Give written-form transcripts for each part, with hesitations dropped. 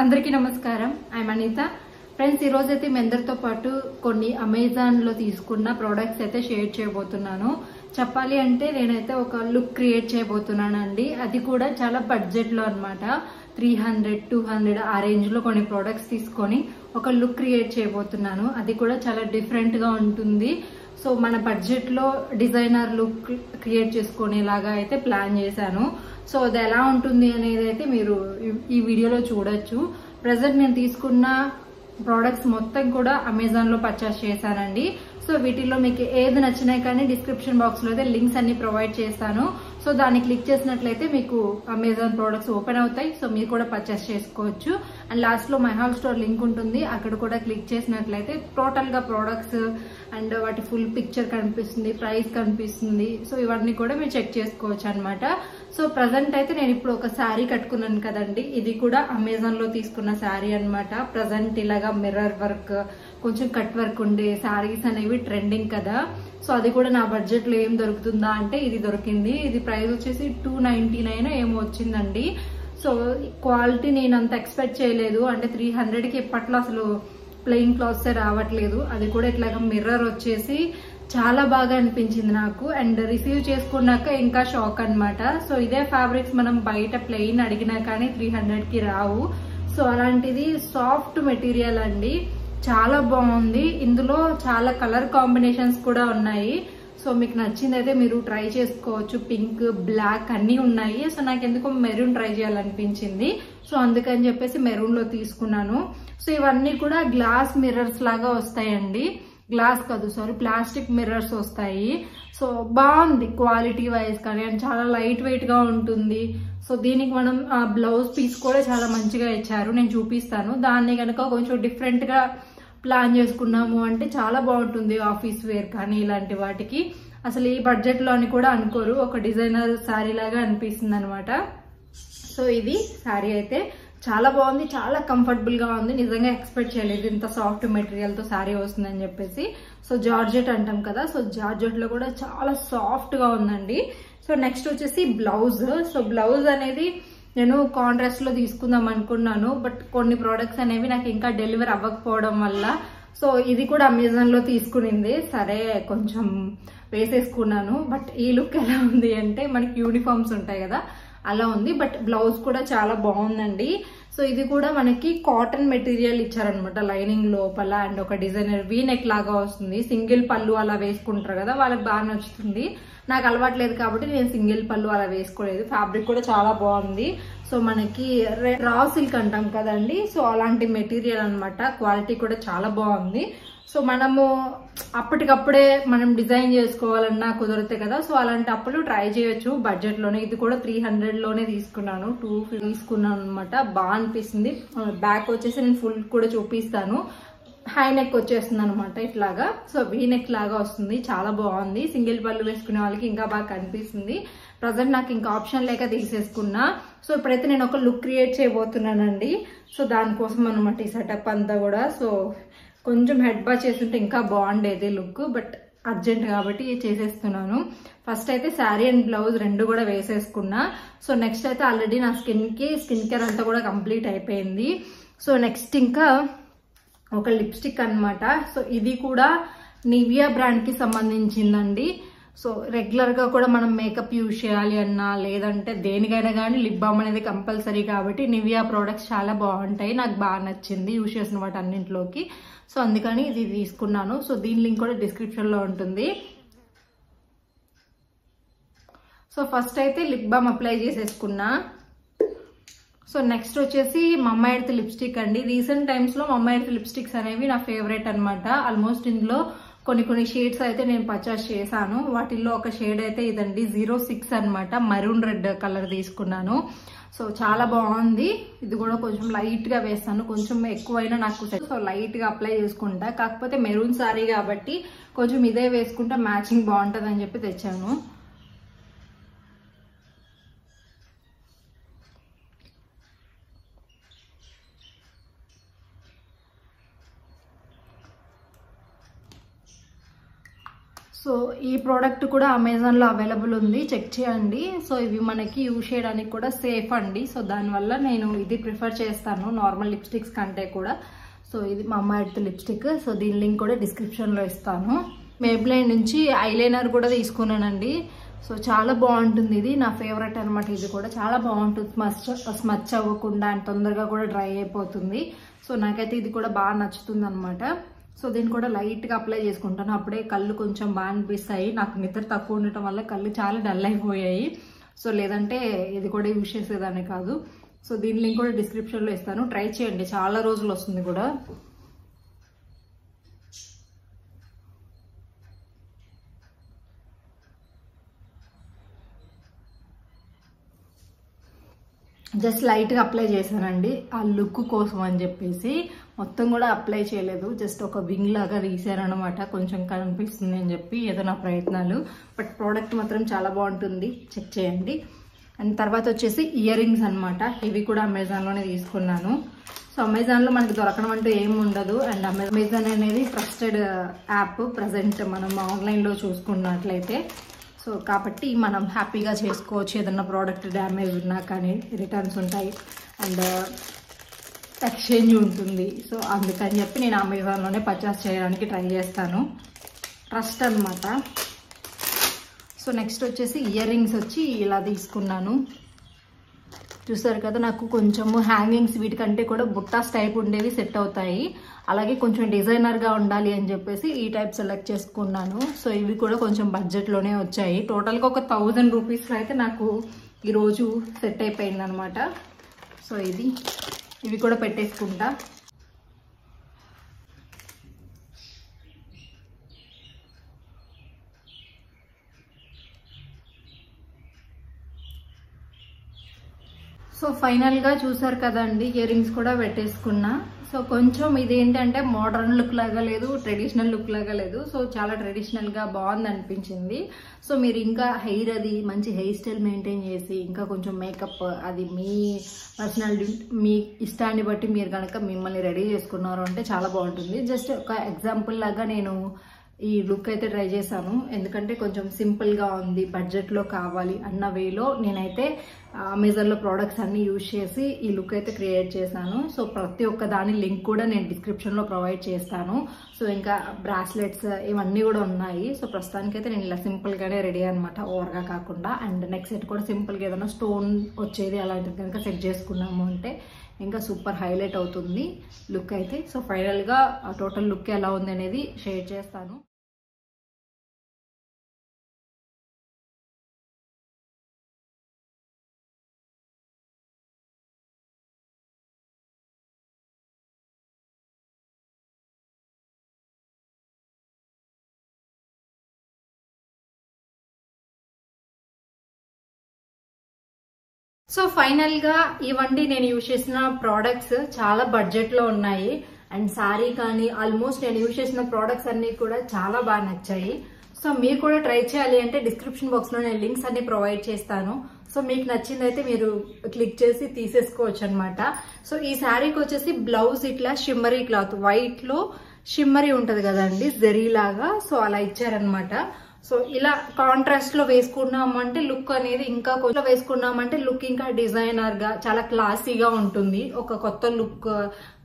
అందరికీ నమస్కారం. I'm Anitha. Friends, ఈ రోజు అయితే మీ అందరితో పాటు కొన్ని అమెజాన్ లో తీసుకున్న ప్రోడక్ట్స్ అయితే షేర్ చేయబోతున్నాను. చెప్పాలి అంటే నేనైతే ఒక లుక్ క్రియేట్ చేయబోతున్నాను అండి. అది కూడా చాలా బడ్జెట్ లో అన్నమాట. 300-200 ఆ రేంజ్ లో కొన్ని ప్రోడక్ట్స్ తీసుకొని ఒక లుక్ క్రియేట్ చేయబోతున్నాను. అది కూడా చాలా డిఫరెంట్ గా ఉంటుంది. సో మన బడ్జెట్ లో డిజైనర్ లుక్ క్రియేట్ చేసుకునేలాగా అయితే ప్లాన్ చేశాను. సో అది ఎలా ఉంటుంది అనేది అయితే మీరు ఈ వీడియోలో చూడొచ్చు. ప్రెసెంట్ నేను తీసుకున్న ప్రోడక్ట్స్ మొత్తం కూడా అమెజాన్ లో పర్చేస్ చేశానండి. సో వీటిలో మీకు ఏది నచ్చినాయి కానీ డిస్క్రిప్షన్ బాక్స్ లో అయితే లింక్స్ అన్ని ప్రొవైడ్ చేస్తాను. సో దాన్ని క్లిక్ చేసినట్లయితే మీకు అమెజాన్ ప్రోడక్ట్స్ ఓపెన్ అవుతాయి. సో మీరు కూడా పర్చేస్ చేసుకోవచ్చు. అండ్ లాస్ట్ లో మై హాల్ స్టోర్ లింక్ ఉంటుంది, అక్కడ కూడా క్లిక్ చేసినట్లయితే టోటల్ గా ప్రోడక్ట్స్ అండ్ వాటి ఫుల్ పిక్చర్ కనిపిస్తుంది, ప్రైస్ కనిపిస్తుంది. సో ఇవన్నీ కూడా మీరు చెక్ చేసుకోవచ్చు అనమాట. సో ప్రజెంట్ అయితే నేను ఇప్పుడు ఒక శారీ కట్టుకున్నాను కదండి, ఇది కూడా అమెజాన్ లో తీసుకున్న శారీ అనమాట. ప్రజెంట్ ఇలాగా మిర్రర్ వర్క్, కొంచెం కట్ వర్క్ ఉండే శారీస్ అనేవి ట్రెండింగ్ కదా. సో అది కూడా నా బడ్జెట్ లో ఏం దొరుకుతుందా అంటే ఇది దొరికింది. ఇది ప్రైస్ వచ్చేసి 299 ఏమో వచ్చిందండి. సో క్వాలిటీ నేను అంత ఎక్స్పెక్ట్ చేయలేదు. అంటే 300కి ఇప్పట్లో అసలు ప్లెయిన్ క్లాత్స్ రావట్లేదు. అది కూడా ఇట్లాగా మిర్రర్ వచ్చేసి చాలా బాగా అనిపించింది నాకు. అండ్ రిసీవ్ చేసుకున్నాక ఇంకా షాక్ అన్నమాట. సో ఇదే ఫ్యాబ్రిక్స్ మనం బయట ప్లెయిన్ అడిగినా కానీ 300కి రావు. సో అలాంటిది సాఫ్ట్ మెటీరియల్ అండి, చాలా బాగుంది. ఇందులో చాలా కలర్ కాంబినేషన్స్ కూడా ఉన్నాయి. సో మీకు నచ్చిందైతే మీరు ట్రై చేసుకోవచ్చు. పింక్, బ్లాక్ అన్ని ఉన్నాయి. సో నాకు ఎందుకో మెరూన్ ట్రై చేయాలనిపించింది. సో అందుకని చెప్పేసి మెరూన్ లో తీసుకున్నాను. సో ఇవన్నీ కూడా గ్లాస్ మిర్రర్స్ లాగా వస్తాయండి. గ్లాస్ కాదు, సారీ, ప్లాస్టిక్ మిర్రర్స్ వస్తాయి. సో బాగుంది క్వాలిటీ వైజ్ కానీ, అండ్ చాలా లైట్ వెయిట్ గా ఉంటుంది. సో దీనికి మనం ఆ బ్లౌజ్ పీస్ కూడా చాలా మంచిగా ఇచ్చారు, నేను చూపిస్తాను. దాన్ని కనుక కొంచెం డిఫరెంట్ గా ప్లాన్ చేసుకున్నాము అంటే చాలా బాగుంటుంది. ఆఫీస్ వేర్ కానీ ఇలాంటి వాటికి అసలు ఈ బడ్జెట్ లో అని కూడా అనుకోరు, ఒక డిజైనర్ శారీ లాగా అనిపిస్తుంది అనమాట. సో ఇది శారీ అయితే చాలా బాగుంది, చాలా కంఫర్టబుల్ గా ఉంది. నిజంగా ఎక్స్పెక్ట్ చేయలేదు ఇంత సాఫ్ట్ మెటీరియల్ తో శారీ వస్తుందని చెప్పేసి. సో జార్జెట్ అంటాం కదా, సో జార్జెట్ లో కూడా చాలా సాఫ్ట్ గా ఉందండి. సో నెక్స్ట్ వచ్చేసి బ్లౌజ్. సో బ్లౌజ్ అనేది నేను కాంట్రాస్ట్ లో తీసుకుందాం అనుకున్నాను, బట్ కొన్ని ప్రోడక్ట్స్ అనేవి నాకు ఇంకా డెలివరీ అవ్వకపోవడం వల్ల సో ఇది కూడా అమెజాన్ లో తీసుకునింది. సరే కొంచెం వేసేసుకున్నాను. బట్ ఈ లుక్ ఎలా ఉంది అంటే మనకి యూనిఫామ్స్ ఉంటాయి కదా అలా ఉంది. బట్ బ్లౌజ్ కూడా చాలా బాగుందండి. సో ఇది కూడా మనకి కాటన్ మెటీరియల్ ఇచ్చారనమాట లైనింగ్ లోపల. అండ్ ఒక డిజైనర్ వీ నెక్ లాగా వస్తుంది. సింగిల్ పళ్ళు అలా వేసుకుంటారు కదా, వాళ్ళకి బాగా నచ్చుతుంది. నాకు అలవాట్లేదు కాబట్టి నేను సింగిల్ పళ్ళు అలా వేసుకోలేదు. ఫ్యాబ్రిక్ కూడా చాలా బాగుంది. సో మనకి రా సిల్క్ అంటాం కదండి, సో అలాంటి మెటీరియల్ అనమాట. క్వాలిటీ కూడా చాలా బాగుంది. సో మనము అప్పటికప్పుడే మనం డిజైన్ చేసుకోవాలన్నా కుదరతే కదా. సో అలాంటి అప్పుడు ట్రై చేయొచ్చు బడ్జెట్ లోనే. ఇది కూడా 300 లోనే తీసుకున్నాను, 250 తీసుకున్నాను అనమాట. బాగా అనిపిస్తుంది. బ్యాక్ వచ్చేసి నేను ఫుల్ కూడా చూపిస్తాను. హై నెక్ వచ్చేస్తుంది అనమాట ఇట్లాగా. సో వీ నెక్ లాగా వస్తుంది, చాలా బాగుంది. సింగిల్ పళ్ళు వేసుకునే వాళ్ళకి ఇంకా బాగా కనిపిస్తుంది. ప్రజెంట్ నాకు ఇంకా ఆప్షన్ లేక తీసేసుకున్నా. సో ఇప్పుడైతే నేను ఒక లుక్ క్రియేట్ చేయబోతున్నానండి. సో దానికోసం అనమాట ఈ సెటప్ అంతా కూడా. సో కొంచెం హెడ్ బా చేస్తుంటే ఇంకా బాగుండేది లుక్, బట్ అర్జెంట్ కాబట్టి చేసేస్తున్నాను. ఫస్ట్ అయితే శారీ అండ్ బ్లౌజ్ రెండు కూడా వేసేసుకున్నా. సో నెక్స్ట్ అయితే ఆల్రెడీ నా స్కిన్ కేర్ అంతా కూడా కంప్లీట్ అయిపోయింది. సో నెక్స్ట్ ఇంకా ఒక లిప్స్టిక్ అన్నమాట. సో ఇది కూడా నివియా బ్రాండ్ కి సంబంధించిందండి. సో రెగ్యులర్ గా కూడా మనం మేకప్ యూజ్ చేయాలి అన్నా లేదంటే దేనికైనా కానీ లిప్ బామ్ అనేది కంపల్సరీ కాబట్టి నివియా ప్రోడక్ట్స్ చాలా బాగుంటాయి. నాకు బాగా నచ్చింది యూజ్ చేసిన వాటి అన్నింటిలోకి. సో అందుకని ఇది తీసుకున్నాను. సో దీని లింక్ కూడా డిస్క్రిప్షన్ లో ఉంటుంది. సో ఫస్ట్ అయితే లిప్ బామ్ అప్లై చేసేసుకున్నా. సో నెక్స్ట్ వచ్చేసి మమ్మా ఎర్త్ లిప్స్టిక్ అండి. రీసెంట్ టైమ్స్ లో మమ్మా ఎర్త్ లిప్స్టిక్స్ అనేవి నా ఫేవరెట్ అనమాట. ఆల్మోస్ట్ ఇందులో కొన్ని షేడ్స్ అయితే నేను పర్చేస్ చేశాను. వాటిల్లో ఒక షేడ్ అయితే ఇదండి 06 అనమాట, మరూన్ రెడ్ కలర్ తీసుకున్నాను. సో చాలా బాగుంది. ఇది కూడా కొంచెం లైట్ గా వేస్తాను, కొంచెం ఎక్కువైనా నాకు సో లైట్ గా అప్లై చేసుకుంటా. కాకపోతే మెరూన్ సారీ కాబట్టి కొంచెం ఇదే వేసుకుంటా మ్యాచింగ్ బాగుంటుంది అని చెప్పి తెచ్చాను. సో సో ఈ ప్రోడక్ట్ కూడా అమెజాన్లో అవైలబుల్ ఉంది, చెక్ చేయండి. సో ఇవి మనకి యూజ్ చేయడానికి కూడా సేఫ్ అండి. సో దానివల్ల నేను ఇది ప్రిఫర్ చేస్తాను నార్మల్ లిప్స్టిక్స్ కంటే కూడా. సో ఇది మమ్మా ఎర్త్ లిప్స్టిక్. సో దీని లింక్ కూడా డిస్క్రిప్షన్లో ఇస్తాను. మేబ్లైన్ నుంచి ఐలైనర్ కూడా తీసుకున్నానండి. సో చాలా బాగుంటుంది, ఇది నా ఫేవరెట్ అనమాట. ఇది కూడా చాలా బాగుంటుంది, స్మచ్ అవ్వకుండా అండ్ తొందరగా కూడా డ్రై అయిపోతుంది. సో నాకైతే ఇది కూడా బాగా నచ్చుతుంది అనమాట. సో దీన్ని కూడా లైట్గా అప్లై చేసుకుంటాను, అప్పుడే కళ్ళు కొంచెం బాగా అనిపిస్తాయి. నాకు నిద్ర తక్కువ ఉండటం వల్ల కళ్ళు చాలా డల్ అయిపోయాయి. సో లేదంటే ఇది కూడా యూజ్ చేసేదాన్ని కాదు. సో దీని లింక్ కూడా డిస్క్రిప్షన్లో ఇస్తాను, ట్రై చేయండి, చాలా రోజులు వస్తుంది కూడా. జస్ట్ లైట్గా అప్లై చేశానండి ఆ లుక్ కోసం అని చెప్పేసి, మొత్తం కూడా అప్లై చేయలేదు, జస్ట్ ఒక వింగ్ లాగా తీసారనమాట, కొంచెం కనిపిస్తుంది అని చెప్పి ఏదో నా ప్రయత్నాలు. బట్ ప్రోడక్ట్ మాత్రం చాలా బాగుంటుంది, చెక్ చేయండి. అండ్ తర్వాత వచ్చేసి ఇయర్ రింగ్స్ అనమాట. ఇవి కూడా అమెజాన్లోనే తీసుకున్నాను. సో అమెజాన్లో మనకి దొరకడం అంటూ ఏమి ఉండదు. అండ్ అమెజాన్ అనేది ట్రస్టెడ్ యాప్ ప్రజెంట్ మనం ఆన్లైన్లో చూసుకున్నట్లయితే. సో కాబట్టి మనం హ్యాపీగా చేసుకోవచ్చు, ఏదన్నా ప్రోడక్ట్ డ్యామేజ్ ఉన్నా కానీ రిటర్న్స్ ఉంటాయి అండ్ ఎక్స్చేంజ్ ఉంటుంది. సో అందుకని చెప్పి నేను అమెజాన్లోనే పర్చేస్ చేయడానికి ట్రై చేస్తాను, ట్రస్ట్ అనమాట. సో నెక్స్ట్ వచ్చేసి ఇయర్ రింగ్స్ వచ్చి ఇలా తీసుకున్నాను. చూసారు కదా, నాకు కొంచెము హ్యాంగింగ్స్ వీటికంటే కూడా బుట్టాస్ టైప్ ఉండేవి సెట్ అవుతాయి. అలాగే కొంచెం డిజైనర్గా ఉండాలి అని చెప్పేసి ఈ టైప్ సెలెక్ట్ చేసుకున్నాను. సో ఇవి కూడా కొంచెం బడ్జెట్లోనే వచ్చాయి. టోటల్గా ఒక 1000 రూపీస్లో అయితే నాకు ఈరోజు సెట్ అయిపోయింది అనమాట. సో ఇవి కూడా పెట్టేసుకుంటా. సో ఫైనల్గా చూసారు కదండి, ఇయర్ రింగ్స్ కూడా పెట్టేసుకున్నా. సో కొంచెం ఇది ఏంటంటే మోడర్న్ లుక్ లాగా లేదు, ట్రెడిషనల్ లుక్ లాగా లేదు. సో చాలా ట్రెడిషనల్గా బాగుంది అనిపించింది. సో మీరు ఇంకా హెయిర్ అది మంచి హెయిర్ స్టైల్ మెయింటైన్ చేసి ఇంకా కొంచెం మేకప్ అది మీ పర్సనాలిటీ మీ ఇష్టాన్ని బట్టి మీరు కనుక మిమ్మల్ని రెడీ చేసుకున్నారు అంటే చాలా బాగుంటుంది. జస్ట్ ఒక ఎగ్జాంపుల్ లాగా నేను ఈ లుక్ అయితే ట్రై చేశాను, ఎందుకంటే కొంచెం సింపుల్గా ఉంది, బడ్జెట్లో కావాలి అన్న వేలో నేనైతే అమెజాన్లో ప్రోడక్ట్స్ అన్ని యూజ్ చేసి ఈ లుక్ అయితే క్రియేట్ చేశాను. సో ప్రతి ఒక్క దాని లింక్ కూడా నేను డిస్క్రిప్షన్లో ప్రొవైడ్ చేస్తాను. సో ఇంకా బ్రాస్లెట్స్ ఇవన్నీ కూడా ఉన్నాయి. సో ప్రస్తుతానికైతే నేను ఇలా సింపుల్గానే రెడీ అనమాట, ఓవర్గా కాకుండా. అండ్ నెక్స్ట్ సెట్ కూడా సింపుల్గా ఏదైనా స్టోన్ వచ్చేది అలాంటిది కనుక సెట్ చేసుకున్నాము అంటే ఇంకా సూపర్ హైలైట్ అవుతుంది లుక్ అయితే. సో ఫైనల్గా టోటల్ లుక్ ఎలా ఉంది అనేది షేర్ చేస్తాను. సో ఫైనల్గా ఇవన్నీ నేను యూజ్ చేసిన ప్రోడక్ట్స్ చాలా బడ్జెట్లో ఉన్నాయి. అండ్ శారీ కానీ ఆల్మోస్ట్ నేను యూజ్ చేసిన ప్రోడక్ట్స్ అన్ని కూడా చాలా బాగా నచ్చాయి. సో మీరు కూడా ట్రై చేయాలి అంటే డిస్క్రిప్షన్ బాక్స్లో నేను లింక్స్ అన్ని ప్రొవైడ్ చేస్తాను. సో మీకు నచ్చిందైతే మీరు క్లిక్ చేసి తీసేసుకోవచ్చు అనమాట. సో ఈ శారీకి వచ్చేసి బ్లౌజ్ ఇట్లా షిమ్మరీ క్లాత్, వైట్లో షిమ్మరీ ఉంటుంది కదండి జరీ లాగా, సో అలా ఇచ్చారనమాట. సో ఇలా కాంట్రాస్ట్ లో వేసుకున్నామంటే లుక్ అనేది ఇంకా కొంచెం వేసుకున్నామంటే లుక్ ఇంకా డిజైనర్ గా చాలా క్లాసీగా ఉంటుంది, ఒక కొత్త లుక్,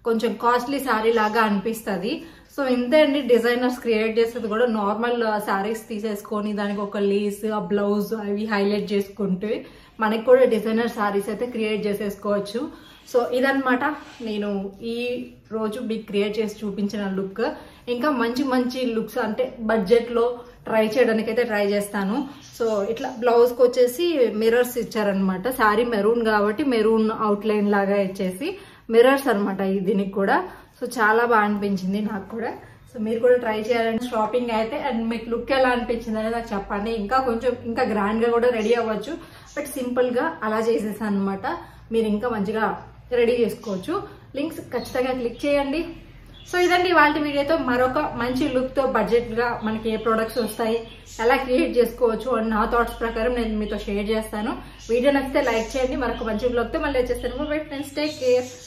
కొంచెం కాస్ట్లీ శారీ లాగా అనిపిస్తుంది. సో ఇంతే అండి, డిజైనర్స్ క్రియేట్ చేసేది కూడా నార్మల్ శారీస్ తీసేసుకొని దానికి ఒక లేస్ ఆ బ్లౌజ్ అవి హైలైట్ చేసుకుంటే మనకి కూడా డిజైనర్ శారీస్ అయితే క్రియేట్ చేసేసుకోవచ్చు. సో ఇదన్నమాట నేను ఈ రోజు మీకు క్రియేట్ చేసి చూపించిన లుక్. ఇంకా మంచి మంచి లుక్స్ అంటే బడ్జెట్ లో ట్రై చేయడానికి అయితే ట్రై చేస్తాను. సో ఇట్లా బ్లౌజ్ కి వచ్చేసి మిర్రర్స్ ఇచ్చారనమాట, శారీ మెరూన్ కాబట్టి మెరూన్ అవుట్ లైన్ లాగా ఇచ్చేసి మిర్రర్స్ అనమాట దీనికి కూడా. సో చాలా బాగా అనిపించింది నాకు కూడా. సో మీరు కూడా ట్రై చేయాలంటే షాపింగ్ అయితే. అండ్ మీకు లుక్ ఎలా అనిపించింది అనేది నాకు చెప్పండి. ఇంకా కొంచెం ఇంకా గ్రాండ్ గా కూడా రెడీ అవ్వచ్చు, బట్ సింపుల్ గా అలా చేసేసాను అనమాట. మీరు ఇంకా మంచిగా రెడీ చేసుకోవచ్చు. లింక్స్ ఖచ్చితంగా క్లిక్ చేయండి. సో ఇదండి ఇవాళ వీడియోతో మరొక మంచి లుక్ తో బడ్జెట్ గా మనకి ఏ ప్రొడక్ట్స్ వస్తాయి, ఎలా క్రియేట్ చేసుకోవచ్చు అని నా థాట్స్ ప్రకారం నేను మీతో షేర్ చేస్తాను. వీడియో నచ్చితే లైక్ చేయండి. మరొక మంచి బ్లాగ్ తో మళ్ళీ వచ్చేస్తాను. Bye friends, take care.